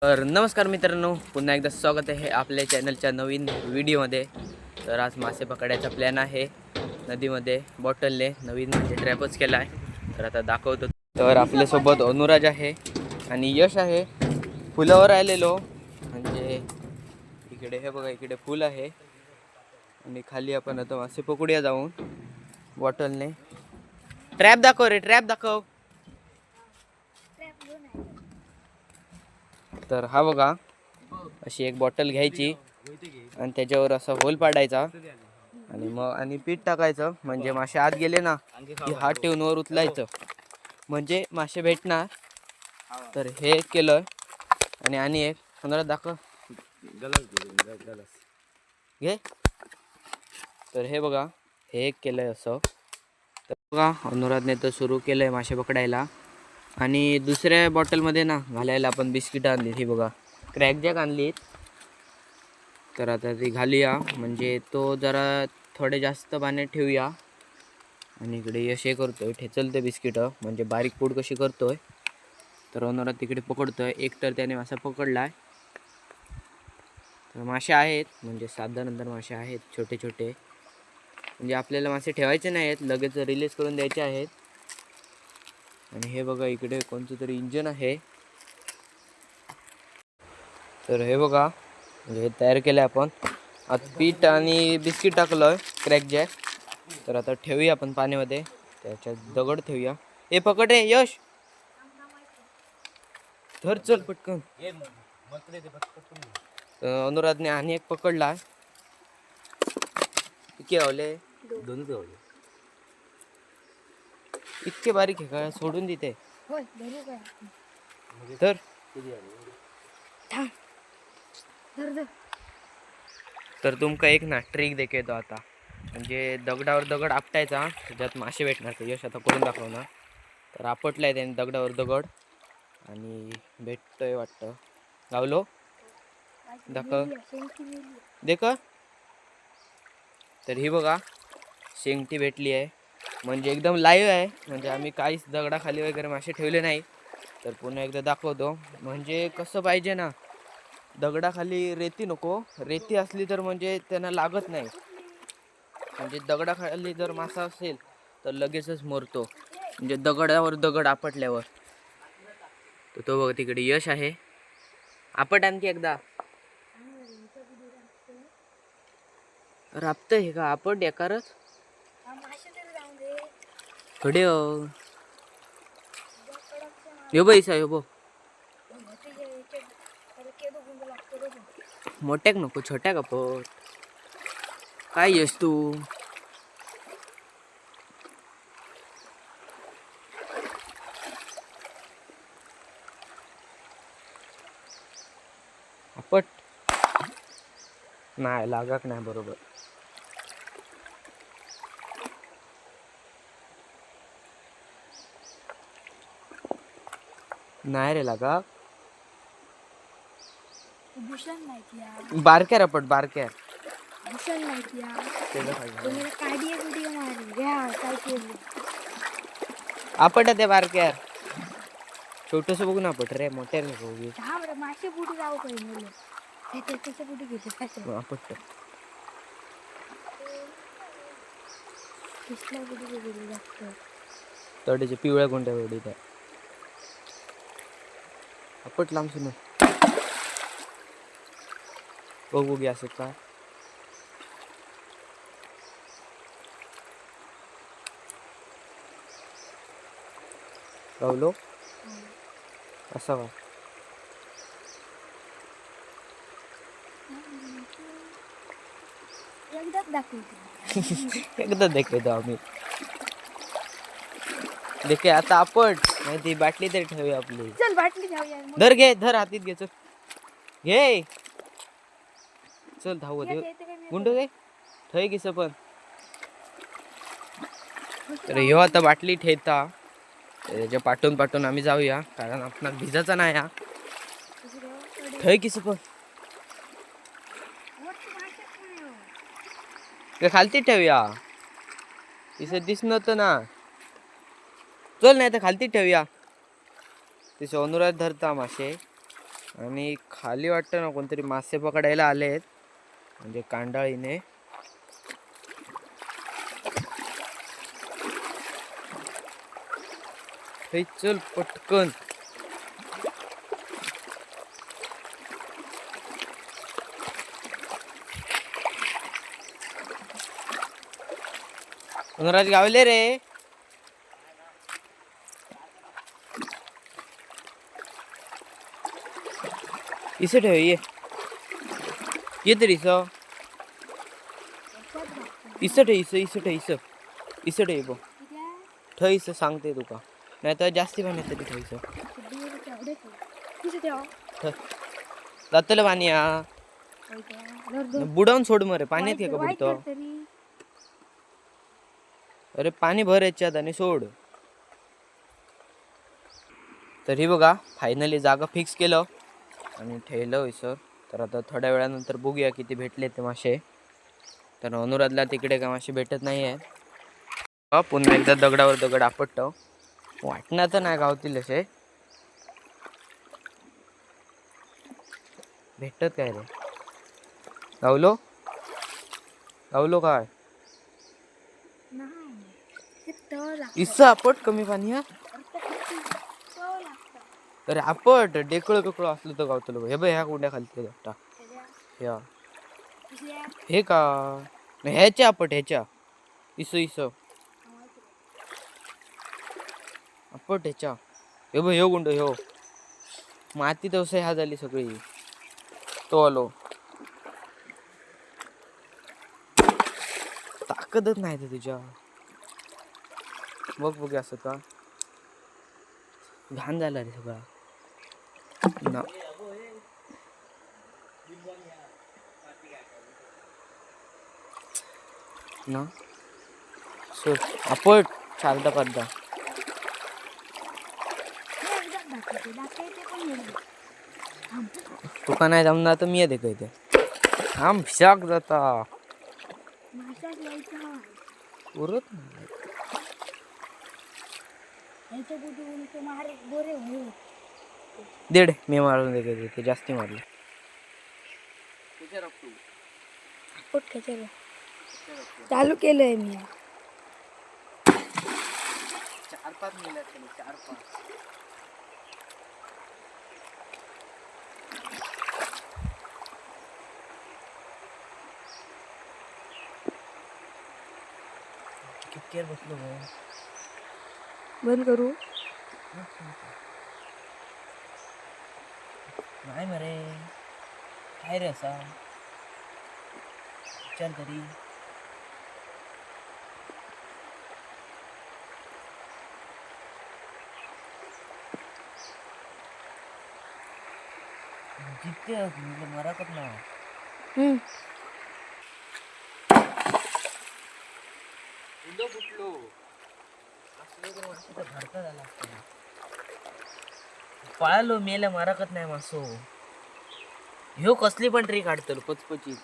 तर नमस्कार मित्रांनो, पुन्हा एकदा स्वागत आहे आपल्या चॅनलच्या नवीन व्हिडिओमध्ये. तर आज मासे पकडायचा प्लॅन आहे नदीमध्ये. बॉटलने नवीन म्हणजे ट्रॅपच केला आहे, तर आता दाखवतो. तर आपल्यासोबत अनुराज आहे आणि यश आहे. फुलावर आलेलो म्हणजे इकडे हे बघा, इकडे फुल आहे आणि खाली आपण आता मासे पकडूया जाऊन बॉटलने. ट्रॅप दाखव रे, ट्रॅप दाखव. तर हा बघा, अशी एक बॉटल घ्यायची आणि त्याच्यावर असा होल पाडायचा आणि मग पीठ टाकायचं. म्हणजे मासे आत गेले ना की हात ठेवून वर उचलायचं म्हणजे मासे भेटणार. तर हे एक केलं आणि एक 15 दाखव घे. तर हे बघा, हे एक केलंय असं. तर बघा, अनुराधने तर सुरू केलंय मासे पकडायला. आणि दुसऱ्या बॉटलमध्ये ना घालायला आपण बिस्किट आणली. ही बघा, क्रॅक जॅक आणलीत. तर आता ती घालूया म्हणजे तो जरा थोडे जास्त पाण्यात ठेवूया. आणि इकडे यश हे करतोय, ठेचलते बिस्किट म्हणजे बारीक पूड कशी करतोय. तर अनुराध तिकडे पकडतोय. एक तर त्याने मासा पकडलाय. तर मासे आहेत म्हणजे साधारण मासे आहेत, छोटे छोटे. म्हणजे आपल्याला मासे ठेवायचे नाही आहेत, लगेच रिलीज करून द्यायचे आहेत. आणि हे बघा, इकडे कोणतं तरी इंजन आहे. तर हे बघा, म्हणजे हे तयार केलं आपण. आता पीठ आणि बिस्किट टाकलं क्रॅक जॅक. तर आता ठेवूया आपण पाण्यामध्ये, त्याच्यात दगड ठेवूया. हे पकड रे यश, धर चल पटकन. अनुराधने आणि एक पकडला. किती आवले? दोन आवले. इतके बारीक आहे का? सोडून देते. तर तर तुमका एक ना ट्रिक देतो आता. म्हणजे दगडावर दगड आपटायचा, त्याच्यात मासे भेटणार. ते यश आता करून दाखवणार. तर आपटलाय त्याने दगडावर दगड आणि भेटतोय वाटतं. गावलो दाखव देख. तर ही बघा, शेंगटी भेटली आहे. म्हणजे एकदम लाईव्ह आहे. म्हणजे आम्ही काहीच दगडाखाली वगैरे मासे ठेवले नाही. तर पुन्हा एकदा दाखवतो. म्हणजे कसं पाहिजे ना, दगडाखाली रेती नको. रेती असली तर म्हणजे त्यांना लागत नाही. म्हणजे दगडाखाली जर मासा असेल तर लगेचच मरतो, म्हणजे दगडावर दगड आपटल्यावर. तर तो बघ, तिकडे यश आहे. आपट आणखी एकदा. राबत हे का आपट एकारच थोडे यो बैसा यो बो. मोठ्याक नको, छोट्या कापट. काय यश तू? आपट नाही लागत नाही बरोबर. नाही रे लागा. बारक्या रपट बारक्या. आपट ते बारक्या. छोटस बघू ना आपट रे, मोठ्या नको मासे बुटी जाऊ काही आपट. तडीच्या पिवळ्या गुंड्या वेडी त्या आपट लांब सुन बघू घ्या असं का. गावलो असा का? एकदा दाखवतो आम्ही. देखे आता आपट माहिती. बाटली तरी ठेवूया आपली. चल बाटली घेऊया. धर घे, धर हातीत घे. चल घे, चल धाव दे. गुंड घे थय किस पण. तर ह्यो आता बाटली ठेवता. त्याच्या पाठून पाठून आम्ही जाऊया, कारण आपण भिजायचा नाही हा. थय किस पण खालती ठेवूया. तिचं दिस नव्हतं ना. चल नाही तर खालती ठेवूया. तिचं अनुराध धरता मासे. आणि खाली वाटतं ना कोणतरी मासे पकडायला आलेत, म्हणजे कांडाळीने. हे चल पटकन. वनराज गावले रे. इसे ठेव ये तरी इस ठेव इस ठेव बघ ठेव सांगते तुका, नाही तर जास्ती पाणी तरी ठेव जातलं पाणी हा. बुडवून सोड मरे, पाण्यात घे का बुडतो. अरे पाणी भर याच्यात आणि सोड. तरी बघा फायनली जागा फिक्स केलं आणि ठेवलं सर. तर आता थोड्या वेळानंतर बघूया किती भेटले ते मासे. तर अनुराधला तिकडे का मासे भेटत नाही आहे. पुन्हा एकदा दगडावर दगड आपटतो, वाटणार तर नाही गावतील असे. भेटत काय रे? गावलो गावलो काय? इस्सा आपट कमी पाणी हा. अरे आपट डेकळ ककळ असलं तर गावतलो. हे बघ ह्या कुंड्या खाली ह्या हे का ह्याच्या आपट ह्याच्या इस आपट ह्याच्या. हे बघ ह्यो गुंड ह्यो माती तवस ह्या झाली सगळी. तो आलो ताकदच नाही तर तुझ्या. बघ बघ असं का घाण झाला रे सगळा ना. ना सो आपट चालता पडदा तुका नाही जमणार तर मी येते इथे. आम शाक जाता उरत दीड मी मारून देते ते जास्ती मारले. चालू केलंय मी. 4-5 मिळाले 4-5. किती बसलो बंद करू नाही मरे. काय रे असा विचार तरी. जिथे म्हणजे मराकत ना फुटलो भरता झाला पळालो मेल्या मराकत नाही मासो. ह्यो कसली पण ट्री काढतलो पचपची.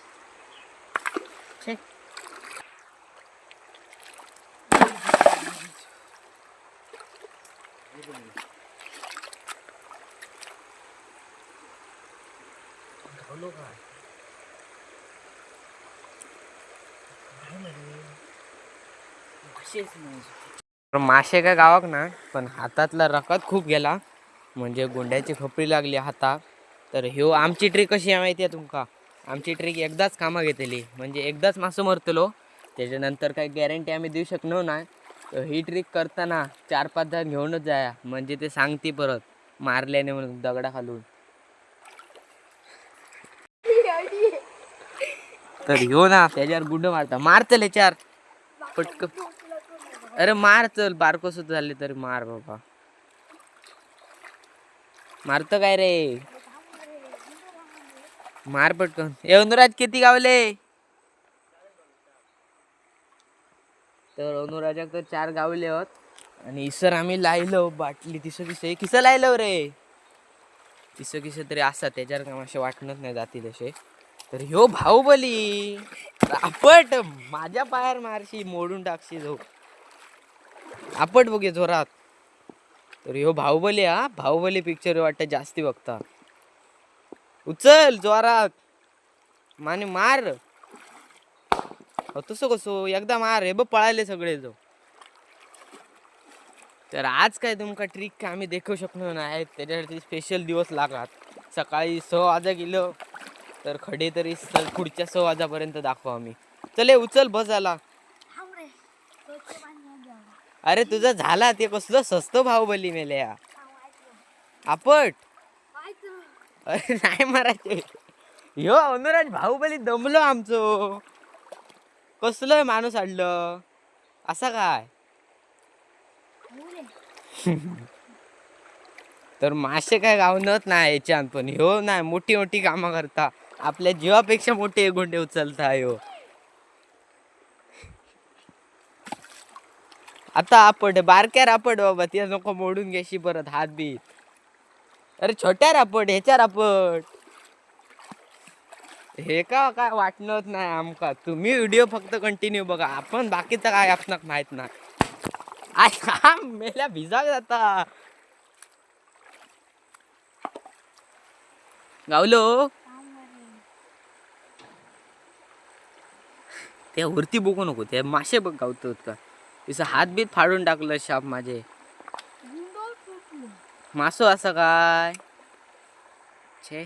मासे काय गावाक ना, पण हातातला रकात खूप गेला, म्हणजे गुंड्याची खपरी लागली हातात. तर ह्यो आमची ट्रिक कशी आहे माहिती आहे तुमका? आमची ट्रिक एकदाच कामा घेतली, म्हणजे एकदाच मासं मरतलो, त्याच्यानंतर काही गॅरंटी आम्ही देऊ शकलो नाही. तर ही ट्रिक करताना 4-5 जण घेऊनच जाया, म्हणजे ते सांगते परत मारल्याने म्हणून दगडा खालून. तर ह्यो ना त्याच्यावर गुंड मारता मारतले 4 पटक. अरे मार चल बारको सुद्धा झाले तरी मार बाबा. मारत काय रे मार पटकन. अनुराज किती गावले? तर अनुराजाक तर 4 गावले होत. आणि इसर आम्ही लायलो बाटली तिस किस लायलो रे. तिस तरी असतात त्याच्यावर काम असे वाटणच नाही जातील असे. तर ह्यो बाहुबली आपट माझ्या पायावर मारशी मोडून टाकशी जो आपट बघे जोरात. तर ह्यो बाहुबली हा बाहुबली पिक्चर वाटतं जास्ती बघता. उचल जोरात माने मार. तसं कसं एकदा मार. हे बघ पळाले सगळे जो. तर आज काय तुमका ट्रिक आम्ही देखू शकलो नाही, त्याच्यासाठी स्पेशल दिवस लागतात. सकाळी 6 वाजा गेलो तर खडे तरी पुढच्या 6 वाजापर्यंत दाखवू आम्ही. चले उचल बस झाला. अरे तुझं झाला ते कसलं स्वस्त बाहुबली मेल्या आपट. अरे नाही मारायचे. ह्यो अनुराज बाहुबली दमलो आमचं. कसलं माणूस आणलं असा काय. तर मासे काय गावनत नाही याच्यात, पण ह्यो नाही मोठी मोठी कामं करता. आपल्या जीवापेक्षा मोठे गुंडे उचलता ह्यो. आता आपट बारक्या रापट बाबा, ते नको मोडून घ्याशी परत हात बीत. अरे छोट्या रापट ह्याच्या रापट. हे का काय वाटणत नाही आमका. तुम्ही व्हिडिओ फक्त कंटिन्यू बघा, आपण बाकीचं काय आपणाक माहित नाही. आय मेल्या भिजा जाता गावलो. त्या वरती बघू नको, ते मासे बघ गावतात का. तिचं हात बीत फाडून टाकलं शाप माझे. मासो असं काय छे.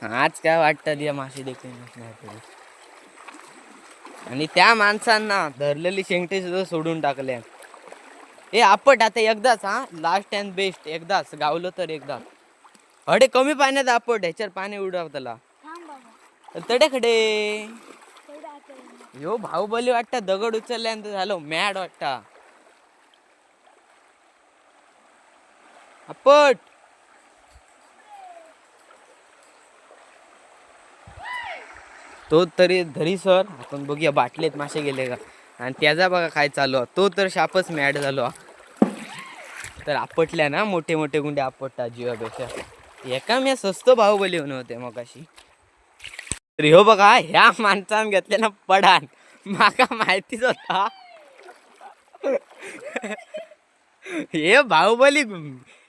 आज काय वाटतं या मासे देखील नाही तरी. आणि त्या माणसांना धरलेली शेंगटे सुद्धा सोडून टाकल्या. ए आपट आता एकदाच, हा लास्ट अँड बेस्ट, एकदाच गावलं तर एकदा. अडे कमी पाण्यात आपट, ह्याच्यावर पाणी उडव त्याला तडे खडे. ह्यो बाहुबली वाटता. दगड उचलल्यानंतर झालं मॅड वाटता. आपट तो तरी धरी सर. आपण बघूया बाटलेत मासे गेले का. आणि त्याचा बघा काय चालू. तो तर शापच मॅड झालो. तर आपटल्या ना मोठे मोठे गुंडे आपटतात जीवापेक्षा. एका मी स्वस्त बाहुबली होऊन होते मग अशी. तर ह्यो बघा ह्या माणसानं घेतलेला पडान माका माहितीच होता. हे बाहुबली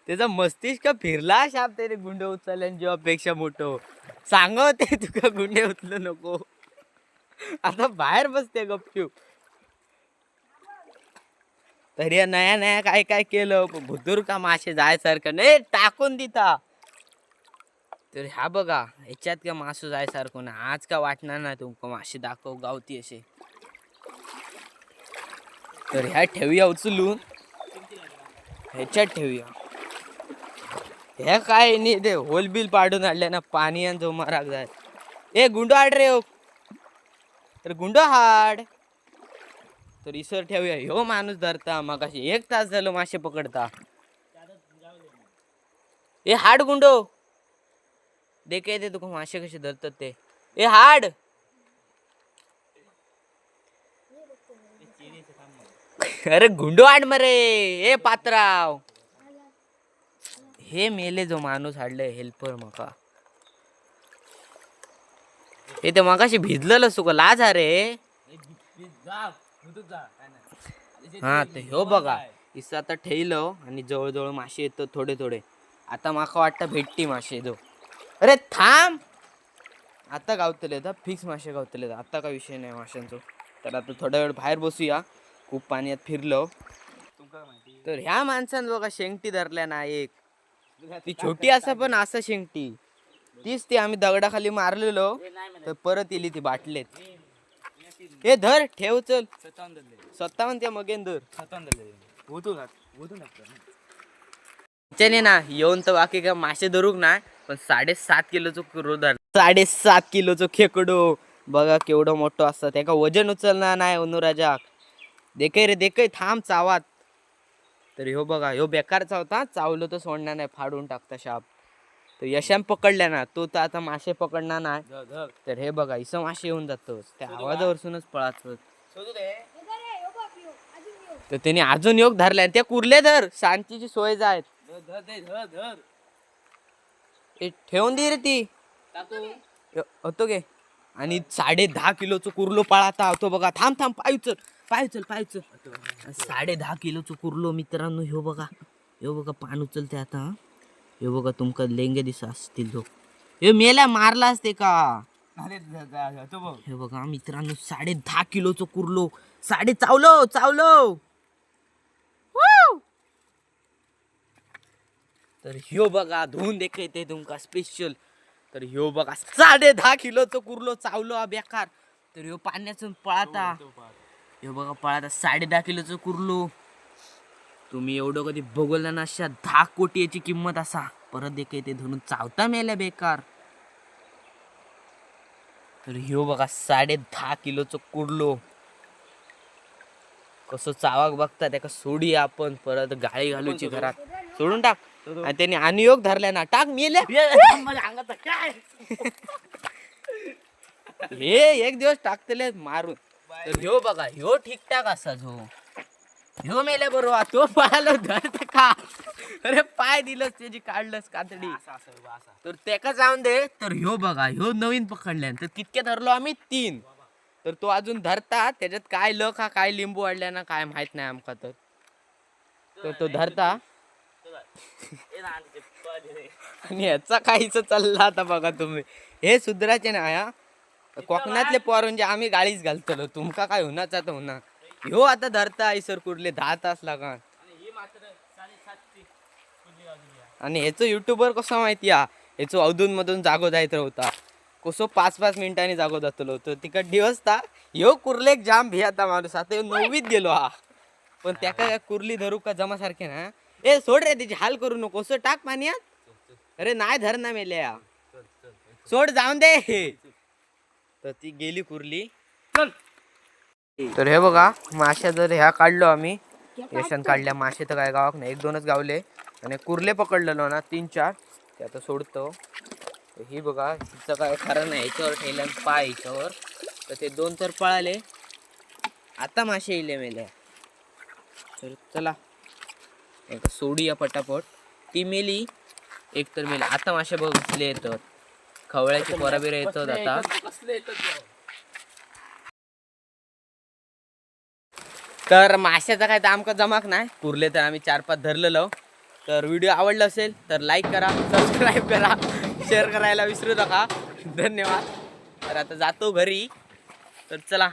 त्याचा मस्तिष्क फिरला शाप. तरी गुंडे उचलल्या जीवापेक्षा मोठं सांगवते तुका गुंडे उचलू नको. आता बाहेर बसते गपचूप. तरी या नया नया काय काय केलं भुतूर का मासे जायसारखं नाही टाकून दिता. तर ह्या बघा ह्याच्यात का मासू जायसारखं ना. आज का वाटणार नाही तुमका मासे दाखव गावती असे. तर ह्या ठेवूया उचलून ह्याच्यात ठेवूया. ह्या काय नाही ते होल बिल पाडून आणल्या ना पाणी आणि जो माराक जाय. ए गुंडो हाड रे. तर गुंडो हाड. तर इसर ठेवूया. ह्यो माणूस धरता मग अशी 1 तास झालो मासे पकडता. ए हाड गुंडो देख येते तुका मासे कसे धरतात ते. ए हाड. अरे गुंडो हाड मरे. ए पात्राव हे मेले जो माणूस हाडले हेल्पर मका. हे ते मगाशी भिजलेलं सुका लाज रे. हा ते ह्यो बघा इसं आता ठेवलं आणि जवळजवळ मासे येतात थोडे थोडे. आता माका वाटतं भेटती मासे जो. अरे थांब आता गावतले फिक्स मासे गावतले. आता काय विषय नाही माशांचो. तर आता थोडा वेळ बाहेर बसूया. खूप पाण्यात फिरलो. तर ह्या माणसानं बघा शेंगटी धरल्या ना एक. ती छोटी असा पण असं शेंगटी. तीच ती आम्ही दगडाखाली मारलेलो तर परत इली ती बाटलेत. हे धर ठेव चल. 57 त्या मगेंदर ना येऊन तर बाकी काय मासे धरूक ना. पण 7.5 किलोचं कुरो धर. 7.5 किलोचं खेकडो बघा केवढं मोठं असतं. त्याका वजन उचलणार नाही अनुराजाक. देखे रे देखे थांब चावात. तर ह्यो बघा ह्यो बेकारचा होता. चावलं तर सोडणार नाही फाडून टाकता शाप. तर यशान पकडल्या ना तो तर आता मासे पकडणार नाही. तर हे बघा इसं मासे येऊन जातोच त्या आवाजावरसूनच पळाच. तर त्याने अजून योग धरलाय. त्या कुर्ले धर शांतीची सोय जाय. ठेवून दे रे ती होतो गे. आणि 10.5 किलोचं कुर्लो पळाता होतो बघा. थांब थांब पायचल पायचल पायचल. 10.5 किलोचं कुर्लो मित्रांनो. ह्यो बघा पान उचलते आता. हे बघा तुमका लेंगे दिसा असतील तो हे मेला मारला असते का हे बघा मित्रांनो 10.5 किलोचं कुर्लो चावलो तर ह्यो बघा धुवून देखते तुमका स्पेशल तर ह्यो बघा 10.5 किलोचं कुर्लो चावलो हा बेकार तर ह्यो पाण्यातून पळाता ह्यो बघा पळाता 10.5 किलोचं कुर्लो तुम्ही एवढं कधी बघवलं ना अशा 10 कोटी याची किंमत असा परत देखते धरून चावता मेल्या बेकार तर ह्यो बघा 10.5 किलोचं कुर्लो कसं चावाक बघता त्याका सोडी आपण परत गाळी घालूची घरात सोडून टाक आणि त्याने अनियोग धरल्या ना टाक मेल्या हे एक दिवस टाकतले मारून तर ह्यो बघा ह्यो ठीकठाक असा जो ह्यो मेल्या बरोबर तो पळालो धरत का अरे पाय दिलंस त्याची काढलंस कातडी तर त्याका जाऊन दे तर ह्यो बघा ह्यो नवीन पकडल्या तर कितके धरलो आम्ही 3 तर तो अजून धरता त्याच्यात काय लक हा काय लिंबू वाढल्या ना काय माहित नाही आमका तर तो धरता आणि याचा काहीच चालला आता बघा तुम्ही हे सुधराचे ना या कोकणातले पोर म्हणजे आम्ही गाळीच घालतलो तुमका काय होणाचा तर होणार ह्यो आता धरता सर कुठले 10 तास लागा आणि ह्याचं युट्यूबर कसं माहिती ह्याचं अधून मधून जागो जायत होता कसो 5-5 मिनिटांनी जागो जातलो तर तिकड दिवस ता ह्यो कुर्लेक जाम भियाता माणूस आता ह्यो 9वीत गेलो पण त्याका कुर्ली धरू का जमा सारखे ना ए सोड रे तिची हाल करू नको असं टाक पाण्यात अरे नाही धर ना मेल्या सोड जाऊन दे तर ती गेली कुर्ली तर हे बघा माश्या जर ह्या काढलो आम्ही यशान काढल्या मासे तर काय गावाक नाही 1-2च गावले आणि कुर्ले पकडलेलो ना 3-4 ते आता सोडतो ही बघा हिचं काय खरं नाही ह्याच्यावर ठेवल्या पाय ह्याच्यावर तर ते 2 तर पळाले आता मासे इले मेले तर चला एक सोडी या पटापट ती मेली एक तर मेली आता मासे बघ घुसले येतात खवळ्याची पोराबिरा येतात आता तर माशाचा काय तर आमका जमाक नाही कुर्ले तर आम्ही 4-5 धरलेलो तर व्हिडिओ आवडला असेल तर लाईक करा सबस्क्राईब करा शेअर करायला विसरू नका धन्यवाद तर आता जातो घरी तर चला